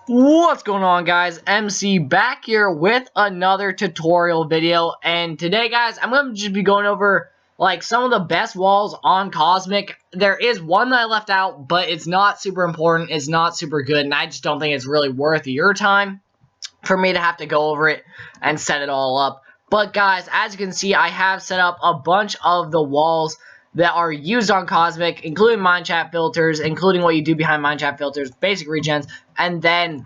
What's going on, guys? MC back here with another tutorial video, and today, guys, I'm going to just be going over like some of the best walls on Cosmic. There is one that I left out, but it's not super important, it's not super good, and I just don't think it's really worth your time for me to have to go over it and set it all up. But guys, as you can see, I have set up a bunch of the walls that are used on Cosmic, including mine chat filters, including what you do behind mine chat filters, basic regens, and then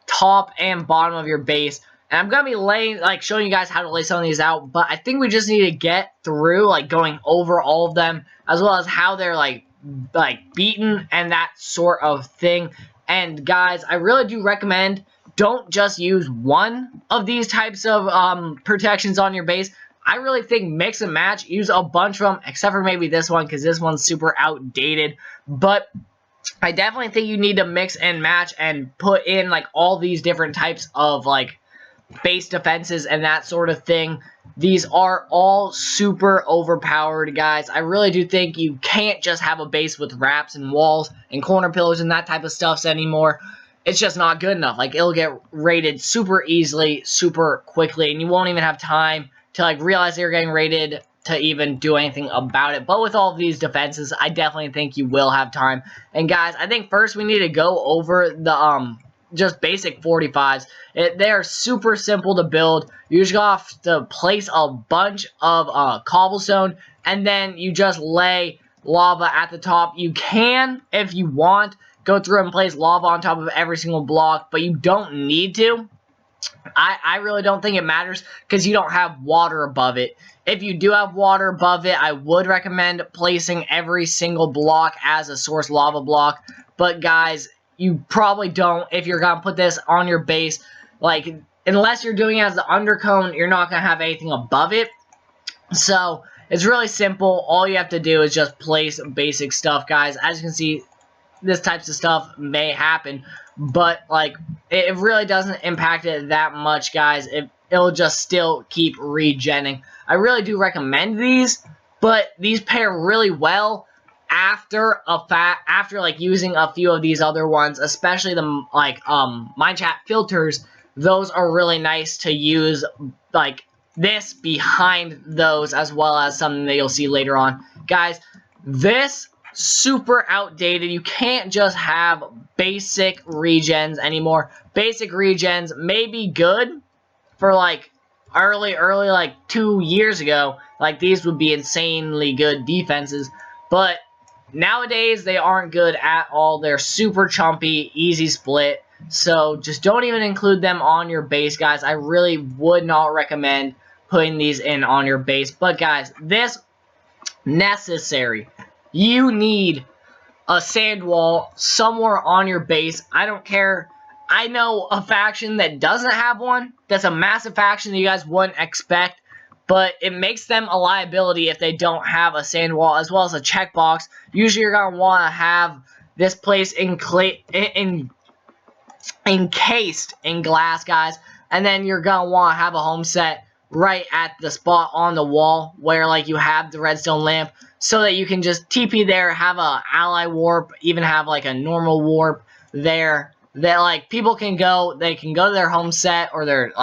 top and bottom of your base. And I'm gonna be showing you guys how to lay some of these out, but I think we just need to get through going over all of them, as well as how they're like beaten and that sort of thing. And guys, I really do recommend don't just use one of these types of protections on your base. I really think mix and match, use a bunch of them, except for maybe this one, because this one's super outdated. But I definitely think you need to mix and match and put in all these different types of base defenses and that sort of thing. These are all super overpowered, guys. I really do think you can't just have a base with wraps and walls and corner pillars and that type of stuff anymore. It's just not good enough. It'll get raided super easily, super quickly, and you won't even have time to realize that you're getting raided to even do anything about it. But with all of these defenses, I definitely think you will have time. And guys, I think first we need to go over the just basic 45s. They are super simple to build. You just have to place a bunch of cobblestone, and then you just lay lava at the top. You can, if you want, go through and place lava on top of every single block, but you don't need to. I really don't think it matters because you don't have water above it. If you do have water above it, I would recommend placing every single block as a source lava block. But guys, you probably don't if you're going to put this on your base. Unless you're doing it as the undercone, you're not going to have anything above it. So, it's really simple. All you have to do is just place basic stuff, guys. As you can see, this types of stuff may happen, but it really doesn't impact it that much, guys. It'll just still keep regenning. I really do recommend these, but these pair really well after using a few of these other ones, especially the mine chat filters. Those are really nice to use this behind those, as well as something that you'll see later on, guys. This super outdated. You can't just have basic regens anymore. Basic regens may be good for early 2 years ago. These would be insanely good defenses, but nowadays they aren't good at all. They're super chumpy, easy split. So just don't even include them on your base, guys. I really would not recommend putting these in on your base. But guys, this necessary. You need a sand wall somewhere on your base. I don't care. I know a faction that doesn't have one. That's a massive faction that you guys wouldn't expect. But it makes them a liability if they don't have a sand wall, as well as a checkbox. Usually you're going to want to have this place encased in glass, guys. And then you're going to want to have a home set right at the spot on the wall where you have the redstone lamp, so that you can just TP there, have a ally warp, even have a normal warp there that people can go. They can go to their home set or their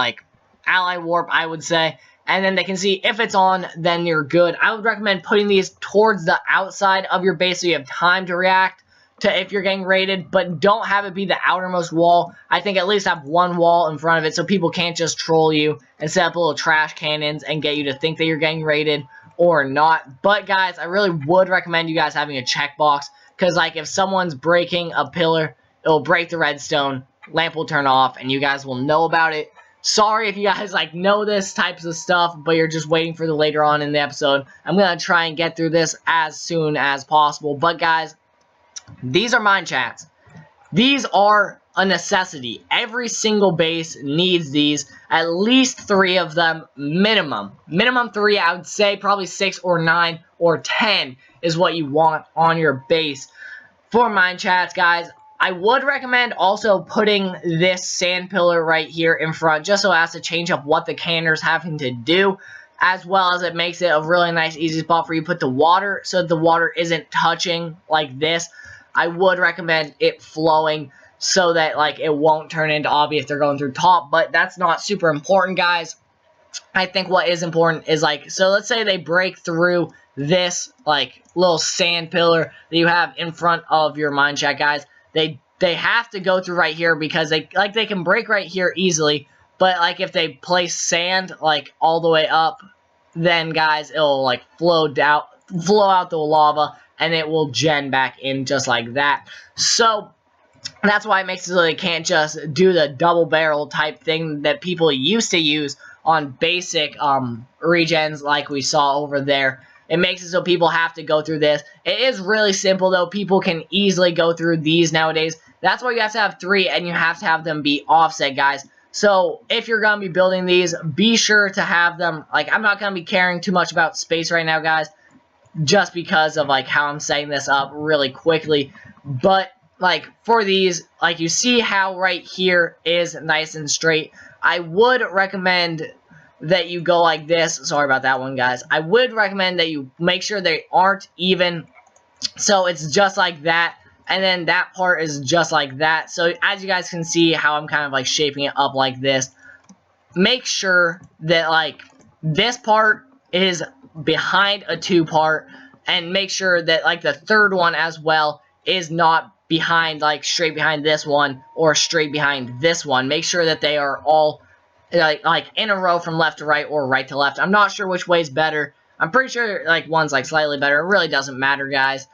ally warp, I would say, and then they can see if it's on, then you're good. I would recommend putting these towards the outside of your base so you have time to react to if you're getting raided, but don't have it be the outermost wall. I think at least have one wall in front of it so people can't just troll you and set up little trash cannons and get you to think that you're getting raided or not. But guys, I really would recommend you guys having a checkbox, because if someone's breaking a pillar, it'll break the redstone, lamp will turn off, and you guys will know about it. Sorry if you guys know this types of stuff, but you're just waiting for the later on in the episode. I'm gonna try and get through this as soon as possible. But guys, these are mine chats. These are a necessity. Every single base needs these. At least 3 of them minimum. Minimum 3, I would say probably 6 or 9 or 10 is what you want on your base for mine chats, guys. I would recommend also putting this sand pillar right here in front, just so as to change up what the canner's having to do, as well as it makes it a really nice, easy spot for you to put the water, so that the water isn't touching like this. I would recommend it flowing so that like it won't turn into obby if they're going through top. But that's not super important, guys. I think what is important is like, so let's say they break through this like little sand pillar that you have in front of your mine shaft, guys. They have to go through right here because they can break right here easily, but like if they place sand like all the way up, then guys it'll like flow out the lava and it will gen back in just like that. So that's why it makes it so they can't just do the double barrel type thing that people used to use on basic regens like we saw over there. It makes it so people have to go through this. It is really simple though. People can easily go through these nowadays. That's why you have to have 3 and you have to have them be offset, guys. So if you're going to be building these, be sure to have them, like I'm not going to be caring too much about space right now, guys, just because of like how I'm setting this up really quickly. But like for these, like you see how right here is nice and straight. I would recommend that you go like this. Sorry about that one, guys. I would recommend that you make sure they aren't even. So it's just like that. And then that part is just like that. So as you guys can see how I'm kind of like shaping it up like this. Make sure that like this part is behind a 2-part. And make sure that like the third one as well is not behind, like straight behind this one or straight behind this one. Make sure that they are all like in a row from left to right or right to left. I'm not sure which way is better. I'm pretty sure like one's like slightly better. It really doesn't matter, guys.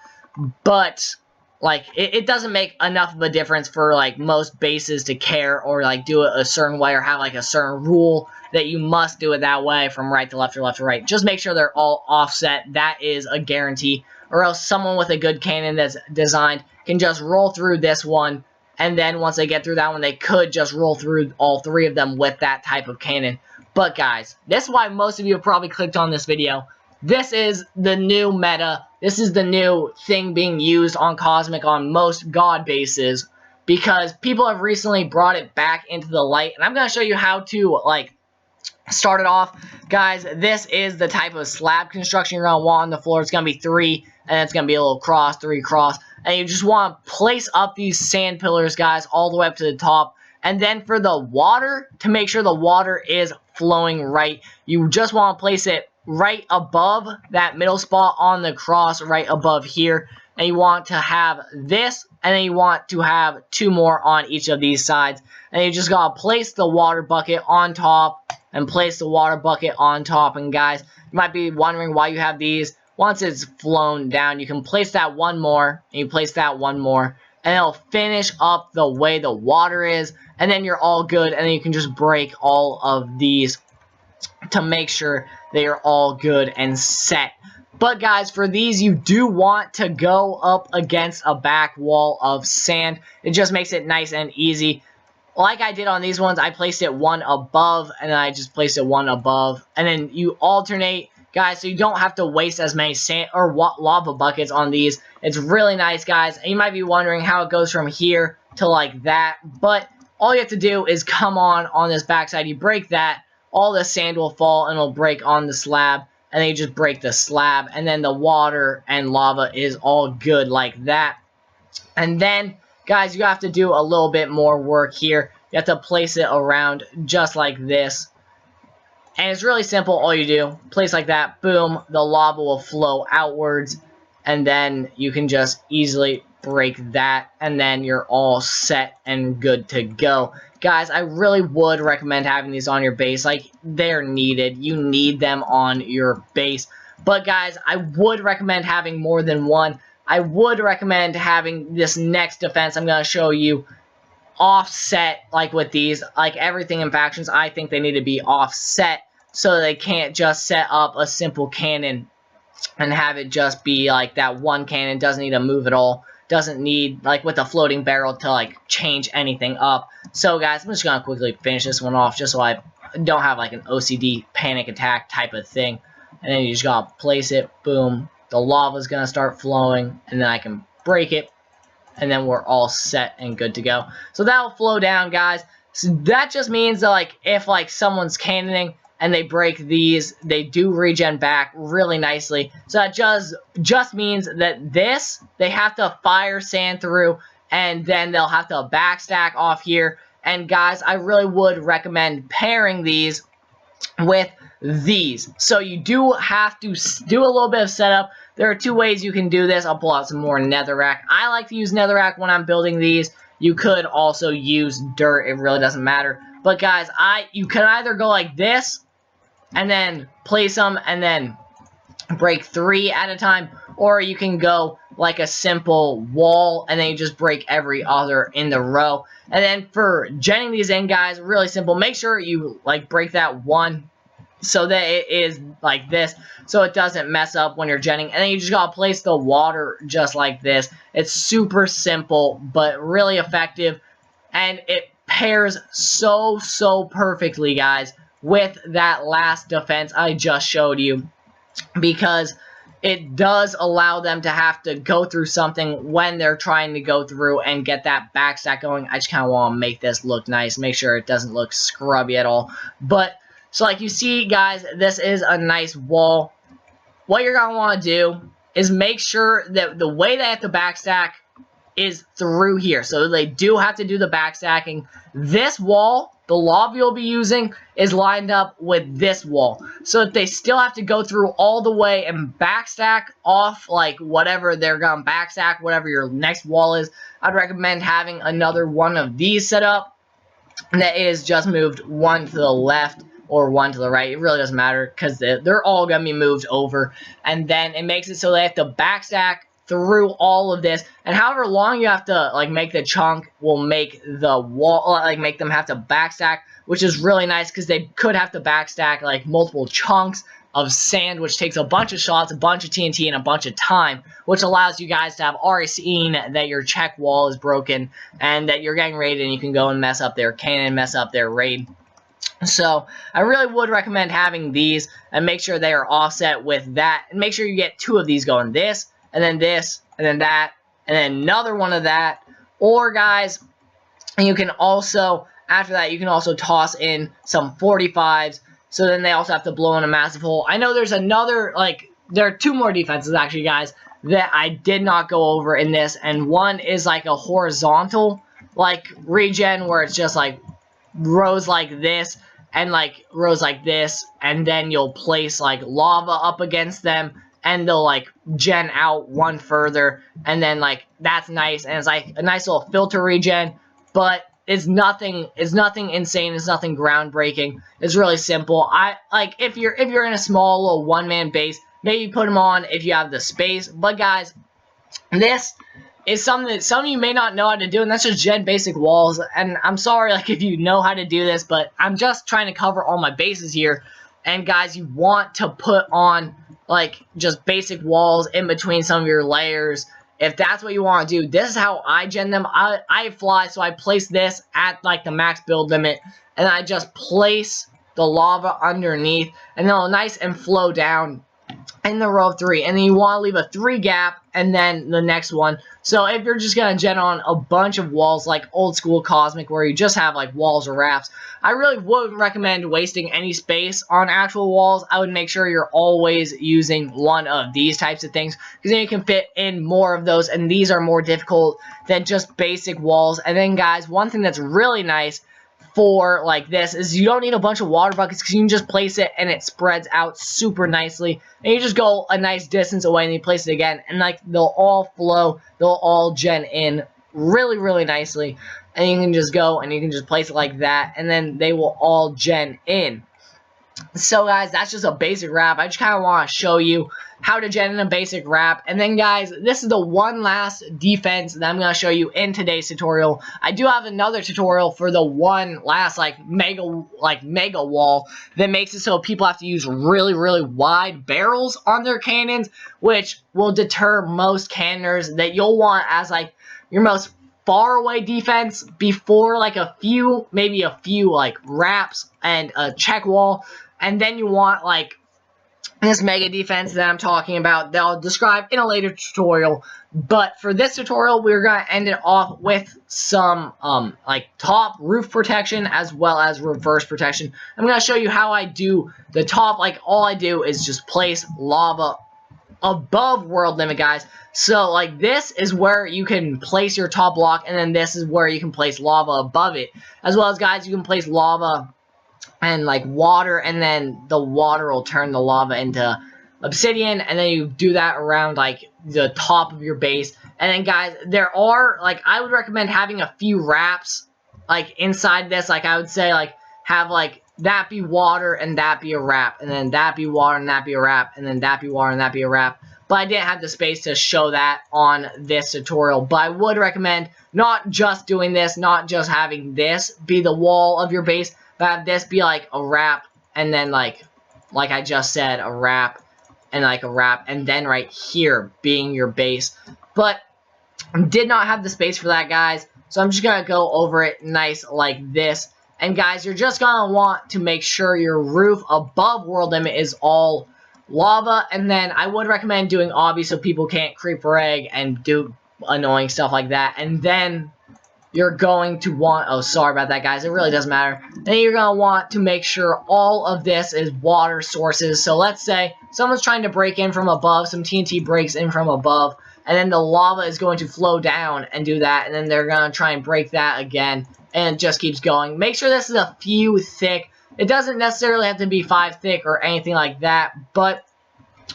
But like it doesn't make enough of a difference for like most bases to care or like do it a certain way or have like a certain rule that you must do it that way from right to left or left to right. Just make sure they're all offset. That is a guarantee. Or else someone with a good cannon that's designed can just roll through this one, and then once they get through that one, they could just roll through all 3 of them with that type of cannon. But guys, this is why most of you have probably clicked on this video. This is the new meta. This is the new thing being used on Cosmic on most god bases, because people have recently brought it back into the light, and I'm going to show you how to like start it off. Guys, this is the type of slab construction you're going to want on the floor. It's going to be 3, and it's going to be a little cross, 3 cross. And you just want to place up these sand pillars, guys, all the way up to the top. And then for the water, to make sure the water is flowing right, you just want to place it right above that middle spot on the cross, right above here. And you want to have this, and then you want to have 2 more on each of these sides. And you just got to place the water bucket on top, and place the water bucket on top. And guys, you might be wondering why you have these. Once it's flown down, you can place that 1 more, and you place that 1 more, and it'll finish up the way the water is, and then you're all good, and then you can just break all of these to make sure they are all good and set. But guys, for these, you do want to go up against a back wall of sand. It just makes it nice and easy. Like I did on these ones, I placed it 1 above, and then I just placed it 1 above, and then you alternate, guys, so you don't have to waste as many sand or lava buckets on these. It's really nice, guys. And you might be wondering how it goes from here to like that, but all you have to do is come on this backside. You break that, all the sand will fall and it'll break on the slab, and then you just break the slab, and then the water and lava is all good like that. And then, guys, you have to do a little bit more work here. You have to place it around just like this. And it's really simple. All you do, place like that, boom, the lava will flow outwards, and then you can just easily break that, and then you're all set and good to go. Guys, I really would recommend having these on your base. Like, they're needed. You need them on your base. But guys, I would recommend having more than 1. I would recommend having this next defense I'm going to show you offset, like with these, like everything in factions. I think they need to be offset so they can't just set up a simple cannon and have it just be like that 1 cannon. Doesn't need to move at all, doesn't need like with a floating barrel to like change anything up. So guys, I'm just gonna quickly finish this one off just so I don't have like an OCD panic attack type of thing. And then you just gotta place it, boom, the lava's gonna start flowing, and then I can break it, and then we're all set and good to go. So that'll flow down, guys. So that just means that like if like someone's cannoning and they break these, they do regen back really nicely. So that just means that this, they have to fire sand through, and then they'll have to backstack off here. And guys, I really would recommend pairing these with these. So you do have to do a little bit of setup. There are two ways you can do this. I'll pull out some more netherrack. I like to use netherrack when I'm building these. You could also use dirt. It really doesn't matter. But guys, you can either go like this and then place them and then break 3 at a time, or you can go like a simple wall and then you just break every other in the row. And then for genning these in, guys, really simple. Make sure you like break that one so that it is like this, so it doesn't mess up when you're genning. And then you just gotta place the water just like this. It's super simple but really effective, and it pairs so perfectly, guys, with that last defense I just showed you, because it does allow them to have to go through something when they're trying to go through and get that backstack going. I just kind of want to make this look nice, make sure it doesn't look scrubby at all. But so like you see, guys, this is a nice wall. What you're going to want to do is make sure that the way they have to backstack is through here. So they do have to do the backstacking. This wall, the lava you'll be using, is lined up with this wall. So if they still have to go through all the way and backstack off like whatever they're going to backstack, whatever your next wall is, I'd recommend having another one of these set up that is just moved one to the left or one to the right. It really doesn't matter because they're all going to be moved over. And then it makes it so they have to backstack through all of this, and however long you have to like make the chunk will make the wall, like make them have to backstack, which is really nice because they could have to backstack like multiple chunks of sand, which takes a bunch of shots, a bunch of TNT, and a bunch of time, which allows you guys to have already seen that your check wall is broken and that you're getting raided, and you can go and mess up their cannon, mess up their raid. So I really would recommend having these and make sure they are offset with that, and make sure you get 2 of these going, this and then this, and then that, and then another one of that. Or, guys, you can also, after that, you can also toss in some 45s, so then they also have to blow in a massive hole. I know there's another, like, there are 2 more defenses, actually, guys, that I did not go over in this, and one is, like, a horizontal, like, regen, where it's just, like, rows like this, and, like, rows like this, and then you'll place, like, lava up against them, and they'll like gen out one further, and then like that's nice, and it's like a nice little filter regen, but it's nothing insane, it's nothing groundbreaking. It's really simple. I like if you're in a small little one-man base, maybe put them on if you have the space. But guys, this is something that some of you may not know how to do, and that's just gen basic walls. And I'm sorry like if you know how to do this, but I'm just trying to cover all my bases here. And guys, you want to put on like just basic walls in between some of your layers. If that's what you want to do, this is how I gen them. I fly, so I place this at like the max build limit, and I just place the lava underneath, and then it'll nice and flow down in the row of 3, and then you want to leave a 3 gap and then the next one. So if you're just going to gen on a bunch of walls like old school Cosmic where you just have like walls or rafts, I really wouldn't recommend wasting any space on actual walls. I would make sure you're always using one of these types of things, because then you can fit in more of those, and these are more difficult than just basic walls. And then guys, one thing that's really nice for like this is you don't need a bunch of water buckets, because you can just place it and it spreads out super nicely, and you just go a nice distance away and you place it again, and like they'll all flow, they'll all gen in really nicely, and you can just go and you can just place it like that, and then they will all gen in. So guys, that's just a basic wrap. I just kind of want to show you how to gen in a basic wrap. And then guys, this is the one last defense that I'm going to show you in today's tutorial. I do have another tutorial for the one last mega wall that makes it so people have to use really wide barrels on their cannons, which will deter most cannoners that you'll want as like your most far away defense before like maybe a few like wraps and a check wall. And then you want like this mega defense that I'm talking about that I'll describe in a later tutorial. But for this tutorial, we're going to end it off with some like top roof protection as well as reverse protection. I'm going to show you how I do the top. Like all I do is just place lava above world limit, guys. So, like, this is where you can place your top block, and then this is where you can place lava above it. As well as, guys, you can place lava and, like, water, and then the water will turn the lava into obsidian, and then you do that around, like, the top of your base. And then, guys, there are, like, I would recommend having a few wraps, like, inside this. Like, I would say, like, have, like, that be water and that be a wrap, and then that be water and that be a wrap, and then that be water and that be a wrap. But I didn't have the space to show that on this tutorial. But I would recommend not just doing this, not just having this be the wall of your base, but have this be like a wrap, and then like I just said, a wrap, and like a wrap, and then right here being your base. But did not have the space for that, guys. So I'm just going to go over it nice like this. And guys, you're just going to want to make sure your roof above world limit is all lava. And then I would recommend doing obby so people can't creeper egg and do annoying stuff like that. And then you're going to want, oh, sorry about that, guys, it really doesn't matter. Then you're going to want to make sure all of this is water sources. So let's say someone's trying to break in from above, some TNT breaks in from above, and then the lava is going to flow down and do that, and then they're going to try and break that again, and it just keeps going. Make sure this is a few thick. It doesn't necessarily have to be 5 thick or anything like that, but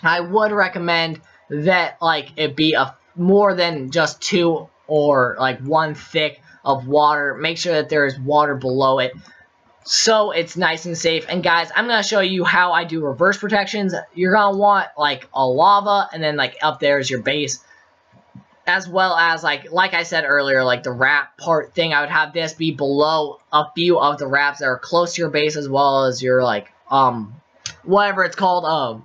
I would recommend that, like, it be a more than just 2 or like 1 thick of water. Make sure that there is water below it, so it's nice and safe. And guys, I'm going to show you how I do reverse protections. You're going to want like a lava, and then like up there is your base, as well as like I said earlier, like the wrap part thing. I would have this be below a few of the wraps that are close to your base, as well as your like whatever it's called,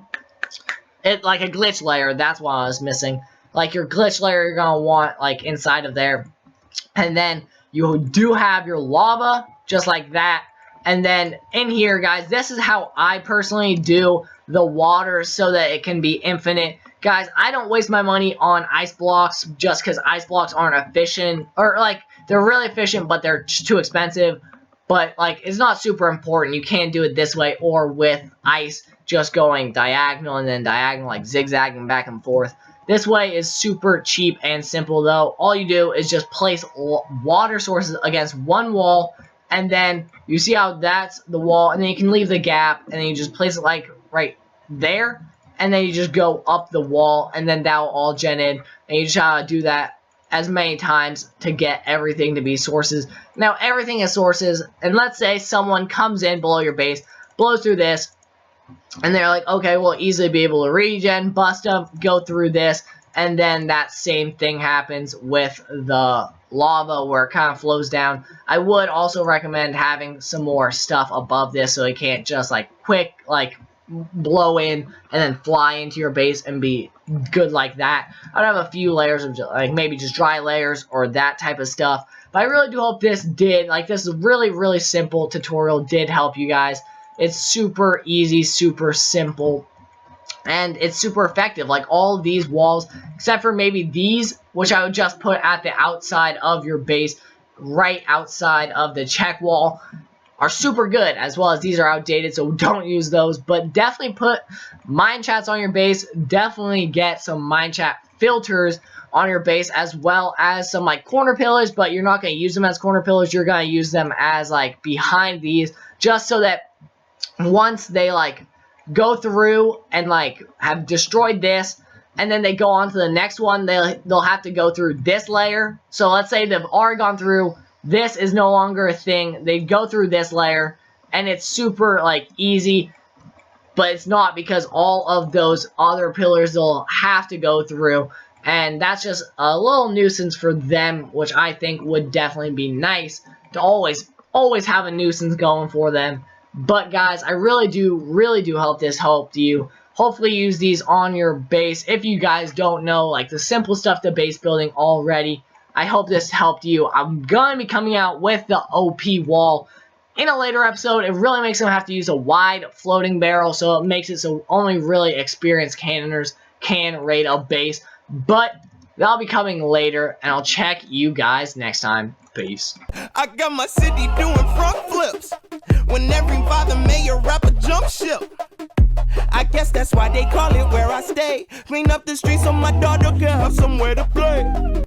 it like a glitch layer. That's what I was missing. Like your glitch layer, you're gonna want like inside of there. And then you do have your lava, just like that. And then in here, guys, this is how I personally do the water so that it can be infinite. Guys, I don't waste my money on ice blocks just because ice blocks aren't efficient. Or, like, they're really efficient, but they're just too expensive. But, like, it's not super important. You can do it this way or with ice, just going diagonal and then diagonal, like zigzagging back and forth. This way is super cheap and simple, though. All you do is just place water sources against one wall, and then you see how that's the wall, and then you can leave the gap, and then you just place it like right there, and then you just go up the wall, and then that will all gen in, and you just gotta do that as many times to get everything to be sources. Now, everything is sources, and let's say someone comes in below your base, blows through this, and they're like, okay, we'll easily be able to regen, bust them, go through this, and then that same thing happens with the lava where it kind of flows down. I would also recommend having some more stuff above this so it can't just like quick like blow in and then fly into your base and be good like that. I'd have a few layers of like maybe just dry layers or that type of stuff. But I really do hope this this is really simple tutorial did help you guys. It's super easy, super simple, and it's super effective. Like all of these walls, except for maybe these, which I would just put at the outside of your base, right outside of the check wall, are super good, as well as these are outdated, so don't use those. But definitely put mine chats on your base. Definitely get some mine chat filters on your base, as well as some like corner pillars, but you're not going to use them as corner pillars. You're going to use them as like behind these, just so that once they like go through and like have destroyed this, and then they go on to the next one, they'll have to go through this layer. So let's say they've already gone through, this is no longer a thing, they go through this layer, and it's super like easy, but it's not, because all of those other pillars they'll have to go through, and that's just a little nuisance for them, which I think would definitely be nice to always have a nuisance going for them. But guys, I really do hope this helped you. Hopefully use these on your base. If you guys don't know like the simple stuff to base building already, I hope this helped you. I'm going to be coming out with the OP wall in a later episode. It really makes them have to use a wide floating barrel, so it makes it so only really experienced cannoners can raid a base. But that'll be coming later, and I'll check you guys next time. Peace. I got my city doing front flips when every father mayor rapper jump ship. I guess that's why they call it where I stay. Clean up the streets so my daughter can have somewhere to play.